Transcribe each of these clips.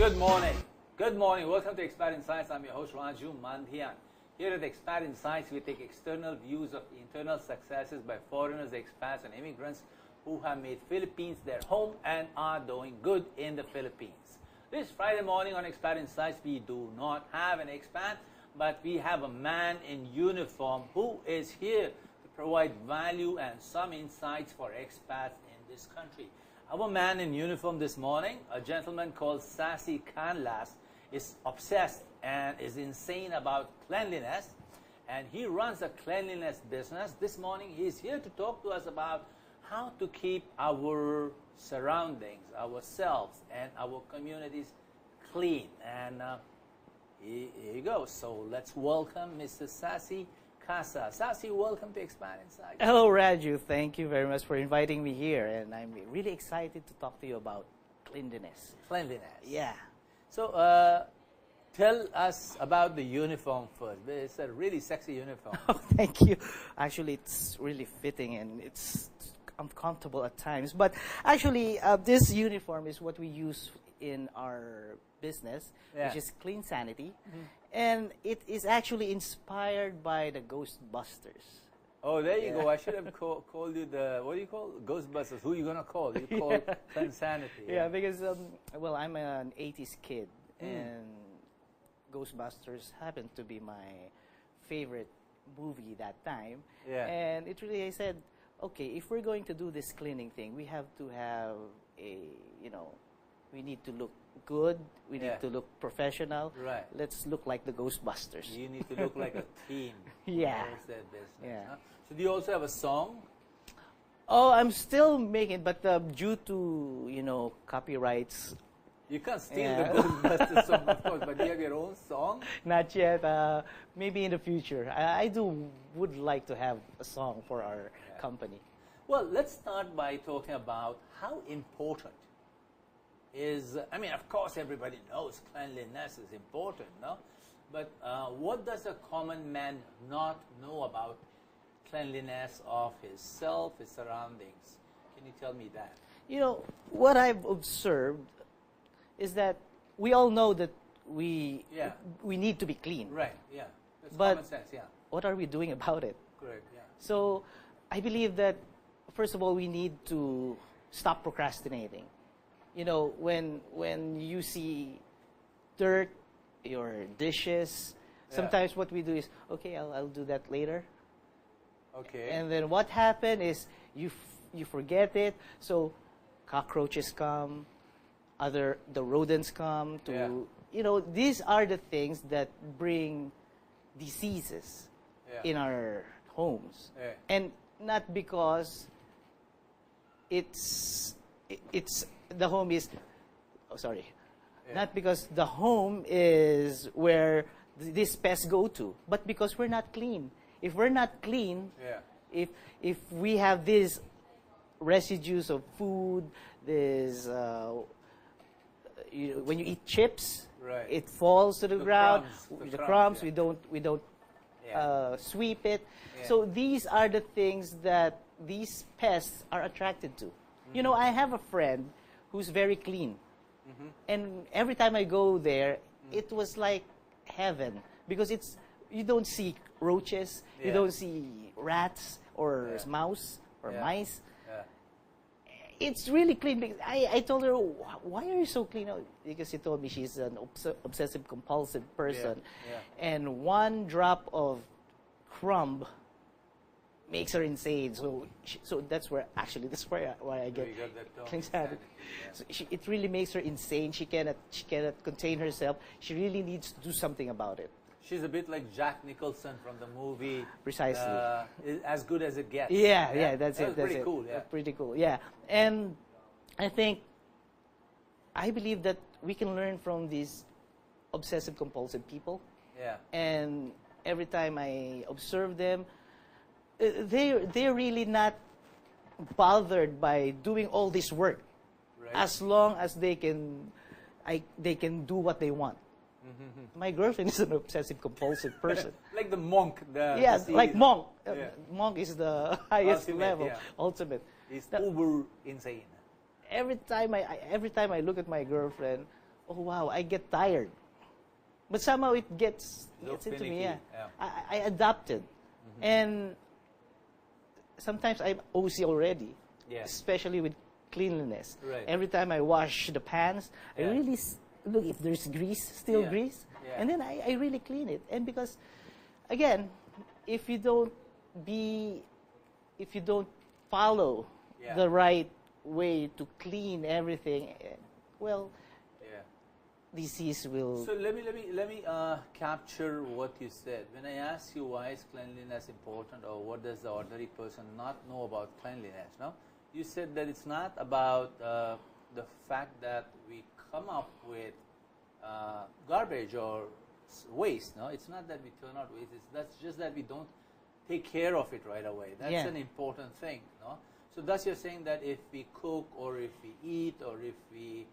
Good morning. Good morning. Welcome to Expat Insights. I'm your host, Raju Mandhian. Here at Expat Insights, we take external views of internal successes by foreigners, expats, and immigrants who have made Philippines their home and are doing good in the Philippines. This Friday morning on Expat Insights, we do not have an expat, but we have a man in uniform who is here to provide value and some insights for expats in this country. Our man in uniform this morning, a gentleman called Cleanliness, is obsessed and is insane about cleanliness, and he runs a cleanliness business. This morning he is here to talk to us about how to keep our surroundings, ourselves, and our communities clean. And here you go. So let's welcome Mr. Sassy Casa. Sassy, welcome to Expat Insights. Hello, Raju. Thank you very much for inviting me here, and I'm really excited to talk to you about cleanliness. Cleanliness. Yeah. So tell us about the uniform first. It's a really sexy uniform. Oh, thank you. Actually, it's really fitting and it's uncomfortable at times. But actually, this uniform is what we use in our business, which is CleanSanity. And it is actually inspired by the Ghostbusters. Oh, there you go. I should have called you the, what do you call it? Ghostbusters. Who are you going to call? You call CleanSanity. Yeah, because, well, I'm an 80s kid, and Ghostbusters happened to be my favorite movie that time. Yeah. And it really, I said, okay, if we're going to do this cleaning thing, we have to have a, we need to look good, we need to look professional. Right. Let's look like the Ghostbusters. You need to look like a team. Yeah. That's their business. Yeah. Huh? So do you also have a song? Oh, I'm still making, but due to, copyrights. You can't steal the Ghostbusters song, of course, but do you have your own song? Not yet. Maybe in the future. I would like to have a song for our company. Well, let's start by talking about how important is, I mean, of course, everybody knows cleanliness is important, no? But what does a common man not know about cleanliness of himself, his surroundings? Can you tell me that? What I've observed is that we all know that we need to be clean. Right, yeah. That's but common sense, yeah. What are we doing about it? Correct, yeah. So I believe that, first of all, we need to stop procrastinating. When you see dirt, your dishes, sometimes what we do is, okay, I'll do that later. Okay. And then what happened is you forget it. So cockroaches come, the rodents come to, these are the things that bring diseases in our homes. Yeah. And not because the home is, not because the home is where these pests go to, but because we're not clean. If we're not clean, if we have these residues of food, this when you eat chips, it falls to the ground. The crumbs, we don't sweep it. Yeah. So these are the things that these pests are attracted to. I have a friend who's very clean. And every time I go there, it was like heaven. Because you don't see roaches, you don't see rats or mouse or mice. It's really clean. Because I told her, why are you so clean? Because she told me she's an obsessive compulsive person. And one drop of crumb makes her insane. So that's why I get CleanSanity. So it really makes her insane. She cannot contain herself. She really needs to do something about it. She's a bit like Jack Nicholson from the movie. Precisely. As Good as It Gets. Yeah, that's it. That's pretty cool. Yeah. That's pretty cool. Yeah, and I believe that we can learn from these obsessive compulsive people. Yeah. And every time I observe them, they're really not bothered by doing all this work, as long as they can do what they want. My girlfriend is an obsessive compulsive person. Like the monk. Like monk. Monk is the highest level, ultimate. He's uber insane. Every time I look at my girlfriend, oh wow, I get tired. But somehow it gets into me. finicky, Yeah. yeah. I adapted. And sometimes I'm OC already, Yeah. especially with cleanliness. Right. Every time I wash the pans, Yeah. I really look if there's grease, still Yeah. grease, Yeah. and then I really clean it. And because, again, if you don't follow Yeah. the right way to clean everything, well, Yeah. disease will. So let me capture what you said. When I ask you why is cleanliness important, or what does the ordinary person not know about cleanliness, no? You said that it's not about the fact that we come up with garbage or waste, no? It's not that we turn out waste. That's just that we don't take care of it right away. That's Yeah. an important thing, no? So thus you're saying that if we cook or if we eat or if we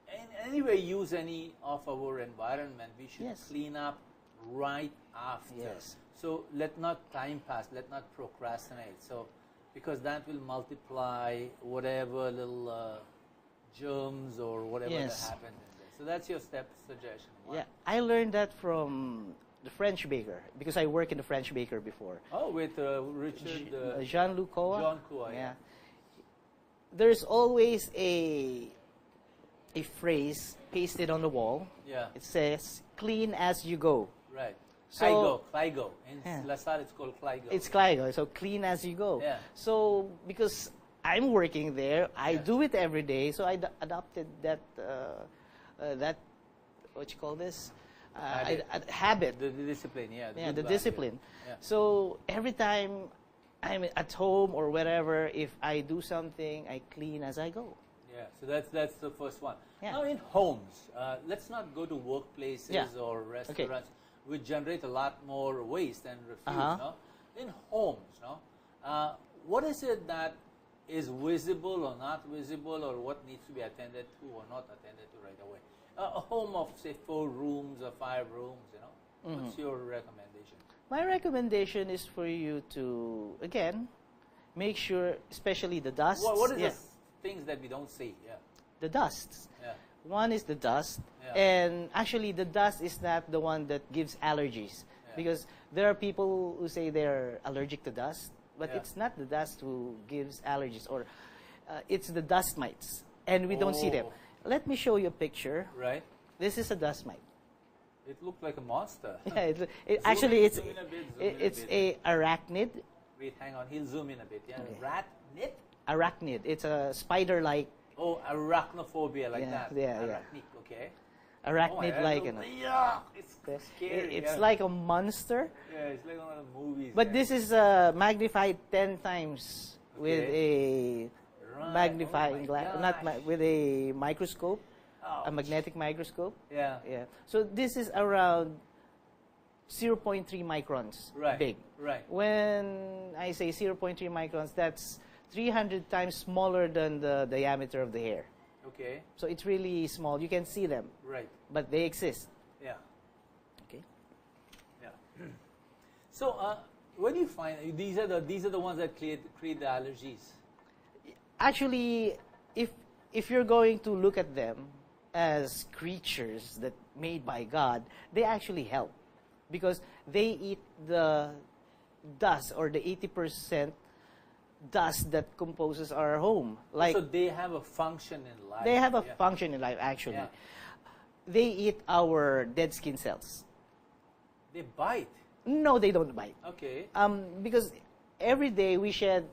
in any way use any of our environment, we should Yes. clean up right after. Yes. So let not time pass, let not procrastinate. So because that will multiply whatever little germs or whatever Yes. that happens in there. So that's your step suggestion. One. Yeah, I learned that from the French baker because I worked in the French baker before. Oh, with Richard Jean-Luc Coa. Jean Coa, yeah. There's always a phrase pasted on the wall. Yeah. It says, "Clean as you go." Right. So- Clygo. In Yeah. La Salle, it's called Clygo. It's Clygo, so clean as you go. Yeah. So because I'm working there, I Yeah. do it every day. So I adopted that what you call this habit. The discipline, yeah. Yeah, good the value. discipline. Yeah. So every time I'm at home or wherever, if I do something, I clean as I go. Yeah, so that's the first one. Yeah. Now in homes, let's not go to workplaces Yeah. or restaurants which generate a lot more waste and refuse. Uh-huh. No? In homes, no, what is it that is visible or not visible, or what needs to be attended to or not attended to right away? A home of say 4 rooms or 5 rooms, you know. Mm-hmm. What's your recommendation? My recommendation is for you to, again, make sure, especially the dust. What is the things that we don't see? Yeah. The dust. Yeah. One is the dust, Yeah. and actually the dust is not the one that gives allergies, Yeah. because there are people who say they're allergic to dust, but Yeah. it's not the dust who gives allergies, or it's the dust mites, and we don't see them. Oh. Let me show you a picture. Right. This is a dust mite. It looked like a monster. Yeah, Zoom in a bit, it's a arachnid. Wait, hang on. He'll zoom in a bit. Yeah. Okay. Rat nit? Arachnid. It's a spider-like, Oh, arachnophobia, like Yeah, that. yeah, yeah. Arachnic, okay. arachnid-like. Oh, Ano. it's scary. It's yeah. like a monster. Yeah, it's like one of the movies. But yeah. this is magnified 10 times with a Right. magnifying Oh glass, my not gosh. with a microscope, a Ouch. magnetic microscope. Yeah. Yeah. So this is around 0.3 microns Right. big. Right. When I say 0.3 microns, that's 300 times smaller than the diameter of the hair. Okay. So it's really small. You can see them, Right. but they exist. Yeah. Okay. Yeah. So, what do you find? These are the ones that create the allergies. Actually, if you're going to look at them as creatures that made by God, they actually help, because they eat the dust, or the 80% dust that composes our home. Like So they have a function in life. they have a Yeah. function in life. Actually, Yeah. they eat our dead skin cells. They bite. No, they don't bite. Okay. Because every day we shed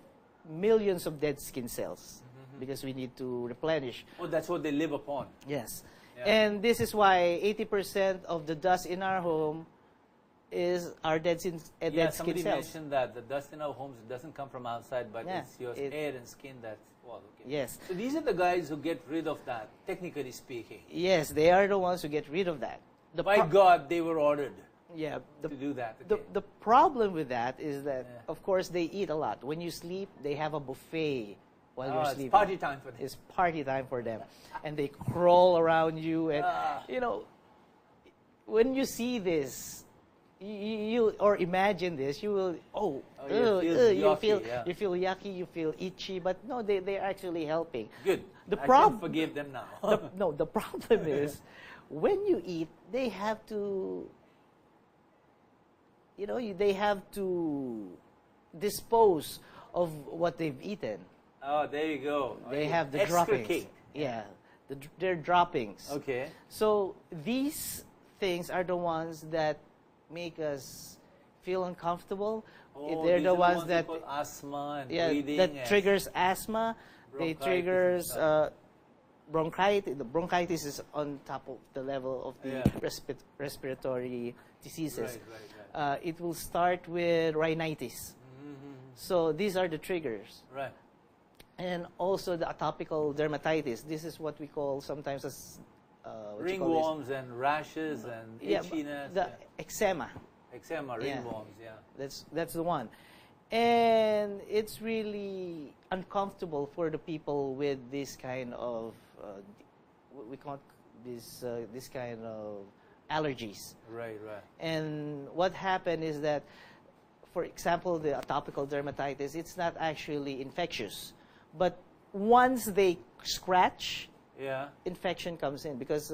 millions of dead skin cells because we need to replenish. Oh, that's what they live upon. Yes. Yeah. And this is why 80% of the dust in our home is our dead skin Somebody cells. mentioned that the dust in our homes doesn't come from outside, but Yeah, it's your it- hair and skin that's okay. Yes. So these are the guys who get rid of that, technically speaking. Yes, they are the ones who get rid of that. By God, they were ordered Yeah. to do that. The, Okay. the problem with that is that, Yeah. of course, they eat a lot. When you sleep, they have a buffet while you're It's sleeping. party time for them. It's party time for them. And they crawl around you. And, Ah. you know, when you see this, you or imagine this, you will you feel yucky, you feel yucky, you feel itchy, but no, they're actually helping. Good. The I prob- can forgive them now. the problem is when you eat, they have to, they have to dispose of what they've eaten. Oh, there you go. They have the Extricate. droppings. Yeah, their droppings. Okay. So these things are the ones that make us feel uncomfortable. Oh, They're these the are ones we that call asthma and yeah breathing that and triggers asthma. They bronchitis and triggers stuff. bronchitis. The bronchitis is on top of the level of the Yeah. respiratory diseases. Right. It will start with rhinitis. So these are the triggers. Right. And also the atopical dermatitis. This is what we call sometimes as Ringworms and rashes and itchiness. the eczema. Eczema, Yeah. ringworms, yeah. That's the one. And it's really uncomfortable for the people with this kind of we call this kind of allergies. Right. And what happened is that, for example, the atopical dermatitis, it's not actually infectious, but once they scratch, Yeah. infection comes in because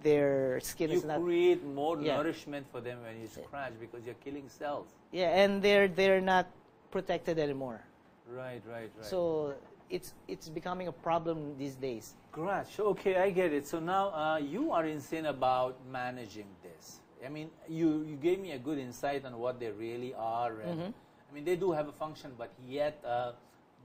their skin You is not. create more Yeah. nourishment for them when you scratch because you're killing cells. Yeah, and they're not protected anymore. Right. So it's becoming a problem these days. Scratch. Okay, I get it. So now you are insane about managing this. I mean, you gave me a good insight on what they really are. And, I mean, they do have a function, but yet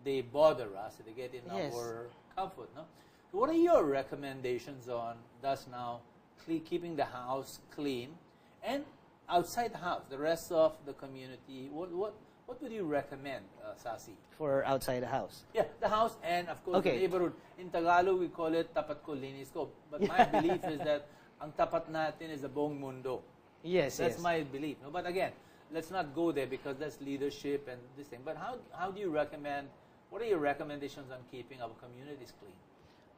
they bother us. They get in Yes. our comfort. No? So what are your recommendations on thus now keeping the house clean and outside the house, the rest of the community? What would you recommend, Sasi? For outside the house. Yeah, the house and of course Okay. the neighborhood. In Tagalog, we call it tapat ko, linis ko. But my belief is that ang tapat natin is the buong mundo. Yes, That's yes. my belief. No, but again, let's not go there because that's leadership and this thing. But how do you recommend? What are your recommendations on keeping our communities clean?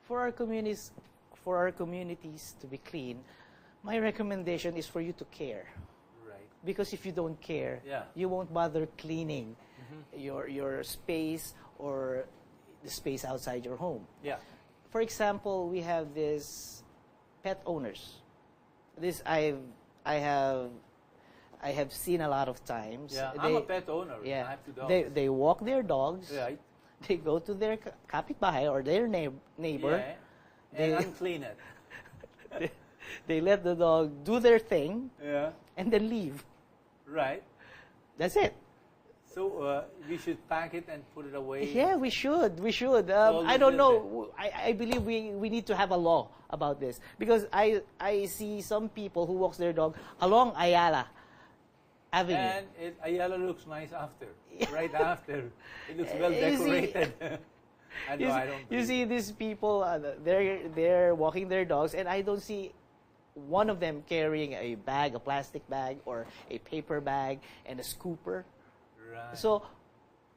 For our communities to be clean, my recommendation is for you to care. Right. Because if you don't care, Yeah. you won't bother cleaning your space or the space outside your home. Yeah. For example, we have this pet owners. This I have seen a lot of times. Yeah. I'm a pet owner. Yeah. I have 2 dogs. They walk their dogs. Right. They go to their kapitbahay or their neighbor. Yeah. And They- unclean it. They let the dog do their thing Yeah. and then leave. Right. That's it. So we should pack it and put it away. Yeah, we should. We should. all I this don't is know. I believe we need to have a law about this because I see some people who walks their dog along Ayala Avenue. And Ayala looks nice after. Right after. It looks well You see- decorated. I know, I don't. You see these people, they're walking their dogs, and I don't see one of them carrying a plastic bag, or a paper bag, and a scooper. Right. So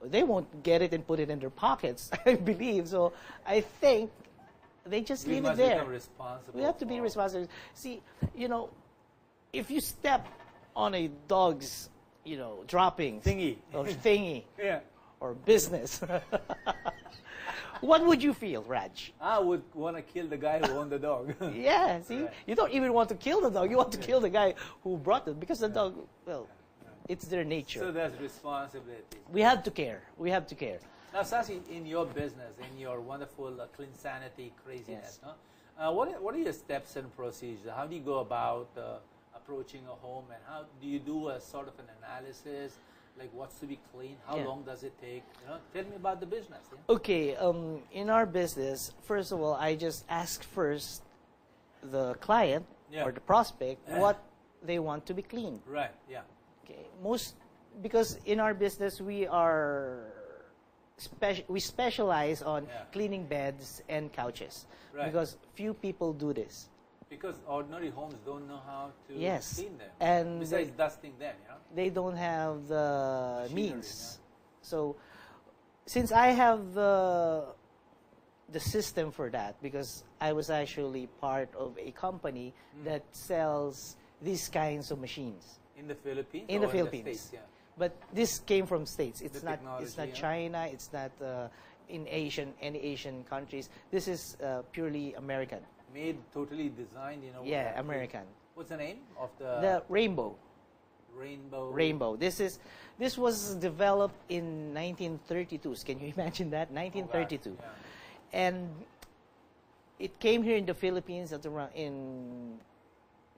they won't get it and put it in their pockets, I believe. So I think they just we leave must it there. become responsible. We have to be for- responsible. See, if you step on a dog's, droppings Thingy. or thingy Yeah. or business, what would you feel, Raj? I would want to kill the guy who owned the dog. Yeah, see? Right. You don't even want to kill the dog. You want to kill the guy who brought it because the dog, well, it's their nature. So that's responsibility. We have to care. We have to care. Now, Sasi, in your business, in your wonderful CleanSanity craziness, Yes. no? What are your steps and procedures? How do you go about approaching a home, and how do you do a sort of an analysis, like what's to be clean? How Yeah. long does it take? Tell me about the business. Yeah? Okay, in our business, first of all, I just ask first the client Yeah. or the prospect what they want to be clean. Right. Yeah. Okay, because in our business we specialize on Yeah. cleaning beds and couches Right. because few people do this. Because ordinary homes don't know how to Yes. clean them. And Besides dusting them, they don't have the Machinery, means. So since I have the system for that, because I was actually part of a company that sells these kinds of machines. In the Philippines? In the or Philippines. In the States? Yeah. But this came from States. It's The not. technology, It's not yeah. China. It's not in any Asian countries. This is purely American. Made, totally designed, you know. Yeah, American. What's the name of The Rainbow. Rainbow? This was developed in 1932. Can you imagine that? 1932, Yeah. and it came here in the Philippines at around in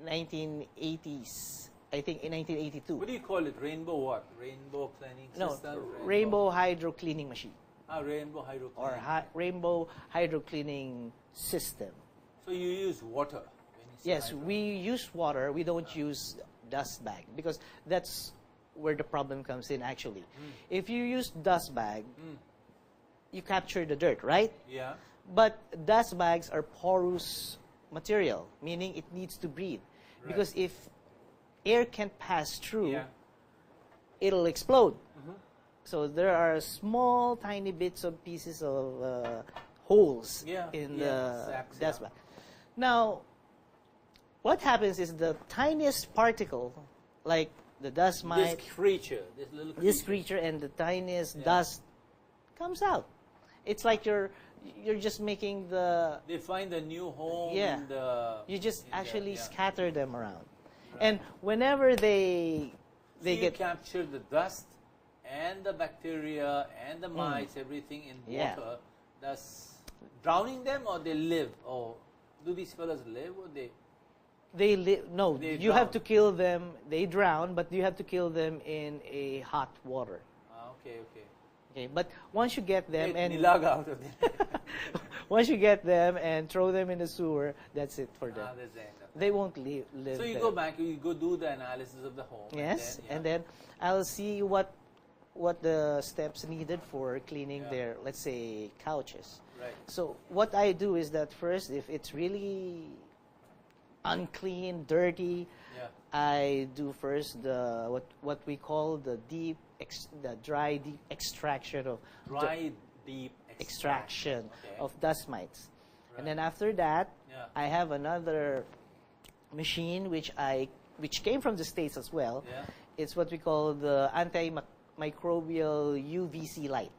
1980s. I think in 1982. What do you call it? Rainbow what? Rainbow cleaning No, system? Rainbow Hydro Cleaning Machine Rainbow hydro or cleaning. Rainbow Hydro Cleaning System. So you use water when you say Yes, hydro. we use water. We don't use dust bag because that's where the problem comes in actually. If you use dust bag, you capture the dirt, right? Yeah. But dust bags are porous material, meaning it needs to breathe. Right. Because if air can't pass through, Yeah. it'll explode. So there are small, tiny bits of pieces of holes Yeah, in yeah, the sacks, dust yeah. bag. Now, what happens is the tiniest particle, like the dust mite, This creature, this little creature. this creature and the tiniest dust comes out. It's like you're just making the They find a new home Yeah. in the... you just in the- actually yeah. scatter them around. And whenever they So you get capture the dust and the bacteria and the mites, everything in Yeah. water, thus drowning them, or they live? Or do these fellas live, or they... no, They you have drown. to kill them. They drown, but you have to kill them in a hot water. Okay. Okay, but once you get them and Nilaga out of them. once you get them and throw them in the sewer, that's it for them. That's the end of it. They won't live So you there. go back, you go do the analysis of the home. Yes, yeah. and then I'll see what the steps needed for cleaning Yeah. their, let's say, couches. Right. So what I do is that first, if it's really unclean, dirty, Yeah. I do first the what we call the dry deep extraction of Dry, deep extraction Okay. of dust mites. Right. And then after that, Yeah. I have another machine which came from the States as well. Yeah. It's what we call the antimicrobial UVC light.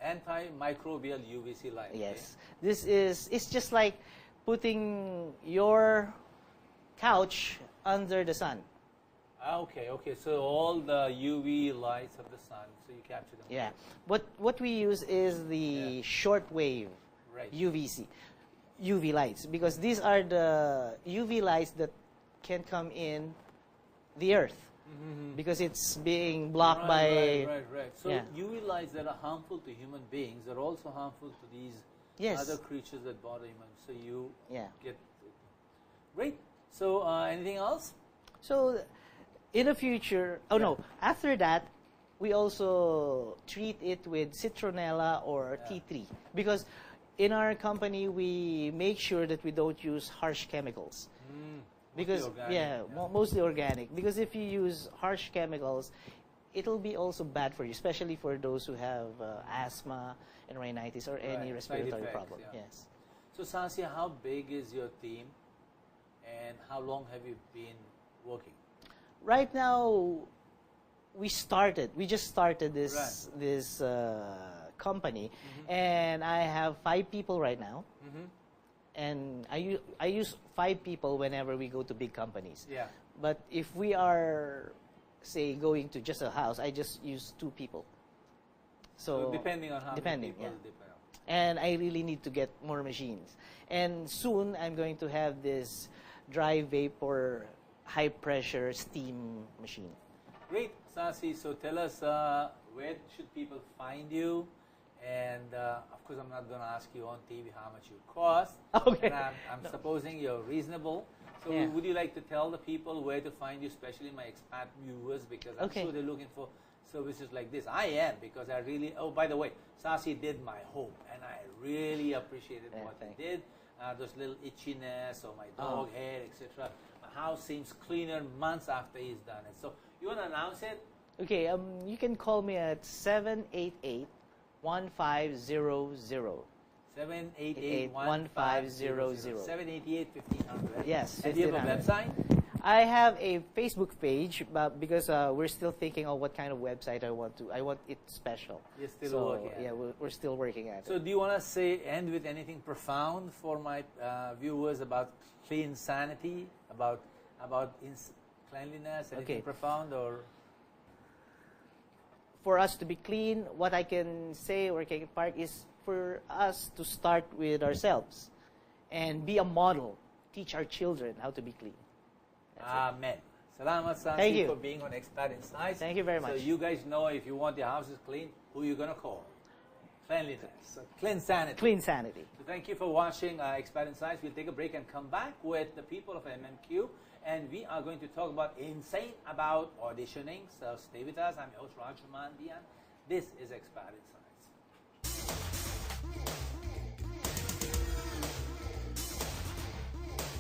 Antimicrobial UVC light. okay? Yes. It's just like putting your couch under the sun. Okay. So all the UV lights of the sun, so you capture them. Yeah. What we use is the short wave Right. UV lights, because these are the UV lights that can come in the earth because it's being blocked by Right. So Yeah. UV lights that are harmful to human beings are also harmful to these Yes. other creatures that bother humans. So you Yeah. get great. So anything else? So in the future, after that, we also treat it with citronella or tea tree, because in our company we make sure that we don't use harsh chemicals. Because organic, mostly organic. Because if you use harsh chemicals, it'll be also bad for you, especially for those who have asthma and rhinitis or any Right, respiratory side effects, problem. yeah. Yes. So Sansia, how big is your team, and how long have you been working? Right now, we just started this Right. this company, and I have 5 people right now. And I use 5 people whenever we go to big companies. Yeah. But if we are, say, going to just a house, I just use 2 people. So depending on how depending, many people, yeah. And I really need to get more machines. And soon I'm going to have this dry vapor, high pressure steam machine. Great, Sasi. So tell us, where should people find you? And of course, I'm not going to ask you on TV how much you cost. Okay. And I'm supposing you're reasonable. So Yeah. would you like to tell the people where to find you, especially my expat viewers, because I'm Okay. sure they're looking for services like this. I am, because I really, oh, by the way, Sasi did my home, and I really appreciated Yeah, what he thank did. Those little itchiness or my dog hair, etc. My house seems cleaner months after he's done it. So you want to announce it? Okay, you can call me at 788-1500. 788-1500. 1500. 788-1500. Yes, And do you have a 1500. website? I have a Facebook page, but because we're still thinking of what kind of website I want to. I want it special. You're still So, working at yeah, it. we're still working at So it. do you want to end with anything profound for my viewers about CleanSanity, about cleanliness, anything Okay. profound or? For us to be clean, what I can say or can impart is for us to start with ourselves and be a model. Teach our children how to be clean. That's it. Amen. Salamat Thank Sansi you. for being on Expert Insights. Thank you very much. So you guys know if you want your houses clean, who you're going to call. Cleanliness. CleanSanity. CleanSanity. So thank you for watching Expert Insights. We'll take a break and come back with the people of MMQ. And we are going to talk about InSane, about auditioning. So stay with us. I'm your host, Raj Mandian. This is Expert Insights.